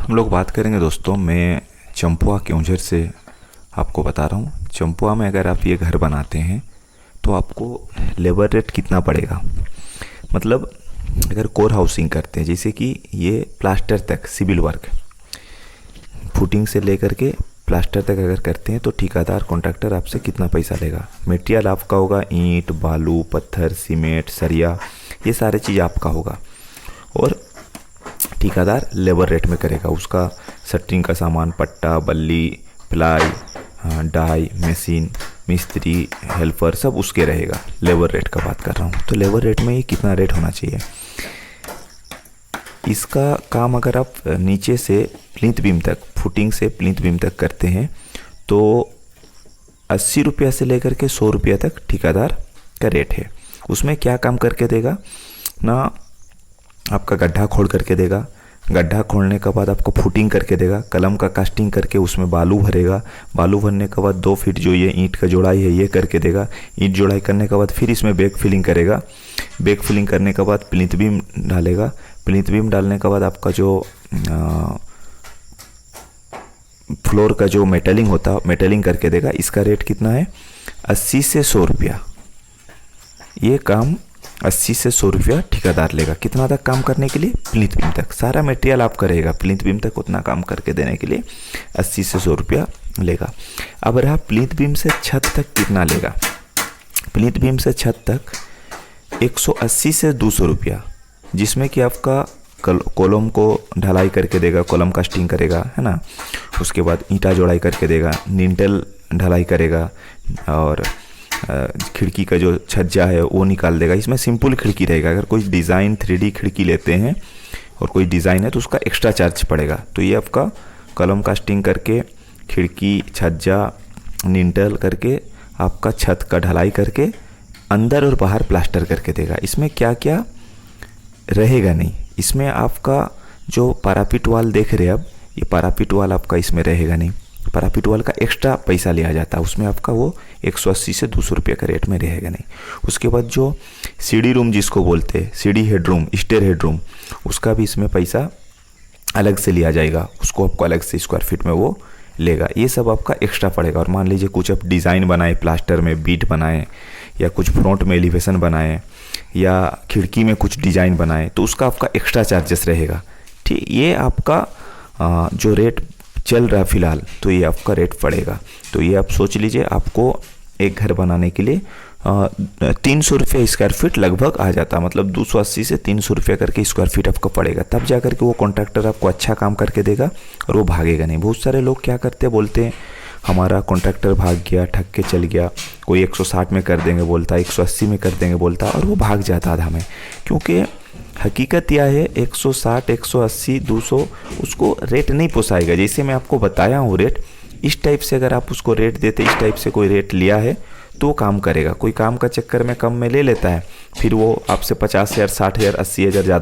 हम लोग बात करेंगे दोस्तों। मैं चंपुआ केउंझर से आपको बता रहा हूँ। चंपुआ में अगर आप ये घर बनाते हैं तो आपको लेबर रेट कितना पड़ेगा। मतलब अगर कोर हाउसिंग करते हैं, जैसे कि ये प्लास्टर तक सिविल वर्क फुटिंग से लेकर के प्लास्टर तक अगर करते हैं तो ठेकेदार कॉन्ट्रैक्टर आपसे कितना पैसा लेगा। मटेरियल आपका होगा ईंट, बालू, पत्थर, सीमेंट, सरिया, ये सारे चीज़ आपका होगा और ठेकेदार लेबर रेट में करेगा। उसका शटरिंग का सामान, पट्टा, बल्ली, प्लाई, डाई, मशीन, मिस्त्री, हेल्पर सब उसके रहेगा। लेबर रेट का बात कर रहा हूँ। तो लेबर रेट में ये कितना रेट होना चाहिए। इसका काम अगर आप नीचे से प्लिंथ बीम तक, फुटिंग से प्लिंथ बीम तक करते हैं तो 80 रुपया से लेकर के 100 रुपया तक ठेकेदार का रेट है। उसमें क्या काम करके देगा ना, आपका गड्ढा खोद करके देगा। गड्ढा खोदने के बाद आपको फुटिंग करके देगा। कलम का कास्टिंग करके उसमें बालू भरेगा। बालू भरने के बाद 2 फीट जो ये ईंट का जोड़ाई है ये करके देगा। ईंट जोड़ाई करने के बाद फिर इसमें बैक फिलिंग करेगा। बैक फिलिंग करने के बाद प्लिंथ बीम डालेगा। प्लिंथ बीम डालने के बाद आपका जो फ्लोर का जो मेटलिंग होता मेटलिंग करके देगा। इसका रेट कितना है, 80 से 100 रुपया। ये काम 80 से 100 रुपया ठेकेदार लेगा। कितना तक काम करने के लिए, प्लिंथ बीम तक। सारा मटेरियल आप करेगा, प्लिंथ बीम तक उतना काम करके देने के लिए 80 से 100 रुपया लेगा। अब रहा प्लिंथ बीम से छत तक कितना लेगा। प्लिंथ बीम से छत तक 180 से 200 रुपया, जिसमें कि आपका कॉलम को ढलाई करके देगा, कॉलम कास्टिंग करेगा, है ना। उसके बाद ईंटा जोड़ाई करके देगा, निंटल ढलाई करेगा और खिड़की का जो छज्जा है वो निकाल देगा। इसमें सिंपल खिड़की रहेगा। अगर कोई डिज़ाइन 3D खिड़की लेते हैं और कोई डिज़ाइन है तो उसका एक्स्ट्रा चार्ज पड़ेगा। तो ये आपका कॉलम कास्टिंग करके, खिड़की, छज्जा, निंटल करके, आपका छत का ढलाई करके, अंदर और बाहर प्लास्टर करके देगा। इसमें क्या क्या रहेगा नहीं, इसमें आपका जो पारापिट वाल देख रहे हैं अब, ये पारापिट वाल आपका इसमें रहेगा नहीं। पारापिट वाल का एक्स्ट्रा पैसा लिया जाता है, उसमें आपका वो 180 से 200 रुपये का रेट में रहेगा नहीं। उसके बाद जो सीढ़ी रूम जिसको बोलते हैं, सीढ़ी हेडरूम, स्टेयर हेडरूम, उसका भी इसमें पैसा अलग से लिया जाएगा। उसको आपको अलग से स्क्वायर फीट में वो लेगा। ये सब आपका एक्स्ट्रा पड़ेगा। और मान लीजिए कुछ आप डिज़ाइन बनाए, प्लास्टर में बीट बनाए, या कुछ फ्रंट में एलिवेशन बनाए, या खिड़की में कुछ डिज़ाइन बनाए, तो उसका आपका एक्स्ट्रा चार्जेस रहेगा। ठीक, ये आपका जो रेट चल रहा है फ़िलहाल, तो ये आपका रेट पड़ेगा। तो ये आप सोच लीजिए, आपको एक घर बनाने के लिए 300 रुपये स्क्वायर फीट लगभग आ जाता है। मतलब 280 से 300 रुपये करके स्क्वायर फीट आपका पड़ेगा। तब जा करके वो कॉन्ट्रैक्टर आपको अच्छा काम करके देगा और वो भागेगा नहीं। बहुत सारे लोग क्या करते हैं, बोलते हैं हमारा कॉन्ट्रैक्टर भाग गया, ठग के चल गया, कोई 160 में कर देंगे बोलता है, 180 में कर देंगे बोलता है, और वो भाग जाता आधा में। क्योंकि हकीकत यह है 160, 180, 200 उसको रेट नहीं पोसाएगा। जैसे मैं आपको बताया हूँ रेट, इस टाइप से अगर आप उसको रेट देते, इस टाइप से कोई रेट लिया है तो काम करेगा। कोई काम का चक्कर में कम में ले लेता है, फिर वो आपसे 50,000, 60,000, 80,000 ज़्यादा